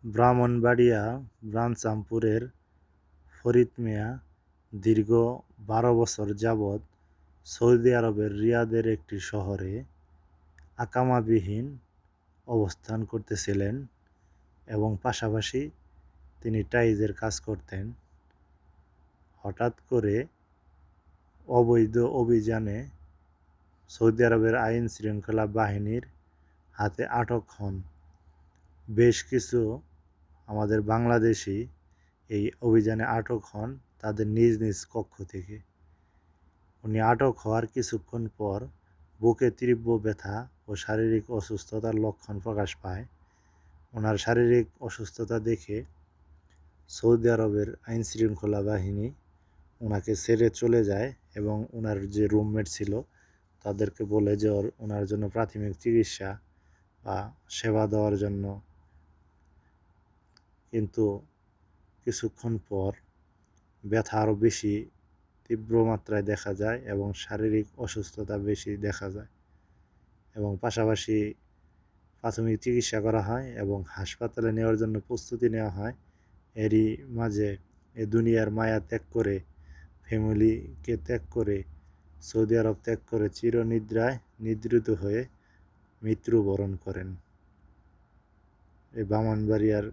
ব্রাহ্মণবাড়িয়া ব্রাহ্মণপুরের ফরিদ মিয়া দীর্ঘ ১২ বছর যাবৎ সৌদি আরবের রিয়াদের একটি শহরে আকামাবিহীন অবস্থান করতেছিলেন এবং পাশাপাশি তিনি টাইলসের কাজ করতেন। হঠাৎ করে অবৈধ অভিযানে সৌদি আরবের আইন শৃঙ্খলা বাহিনীর হাতে আটক হন বেশ কিছু আমাদের বাংলাদেশি। এই অভিযানে আটক হন তাদের নিজ নিজ কক্ষ থেকে। উনি আটক হওয়ার কিছুক্ষণ পর বুকে তীব্র ব্যথা ও শারীরিক অসুস্থতার লক্ষণ প্রকাশ পায়। ওনার শারীরিক অসুস্থতা দেখে সৌদি আরবের আইন শৃঙ্খলা বাহিনী ওনাকে ছেড়ে চলে যায় এবং ওনার যে রুমমেট ছিল তাদেরকে বলে যে ওনার জন্য প্রাথমিক চিকিৎসা বা সেবা দেওয়ার জন্য। কিন্তু কিছুক্ষণ পর ব্যথা আরও বেশি তীব্র মাত্রায় দেখা যায় এবং শারীরিক অসুস্থতা বেশি দেখা যায় এবং পাশাপাশি প্রাথমিক চিকিৎসা করা হয় এবং হাসপাতালে নেওয়ার জন্য প্রস্তুতি নেওয়া হয়। এরই মাঝে এ দুনিয়ার মায়া ত্যাগ করে, ফ্যামিলিকে ত্যাগ করে, সৌদি আরব ত্যাগ করে চিরনিদ্রায় নিদ্রিত হয়ে মৃত্যুবরণ করেন এই ব্রাহ্মণবাড়িয়ার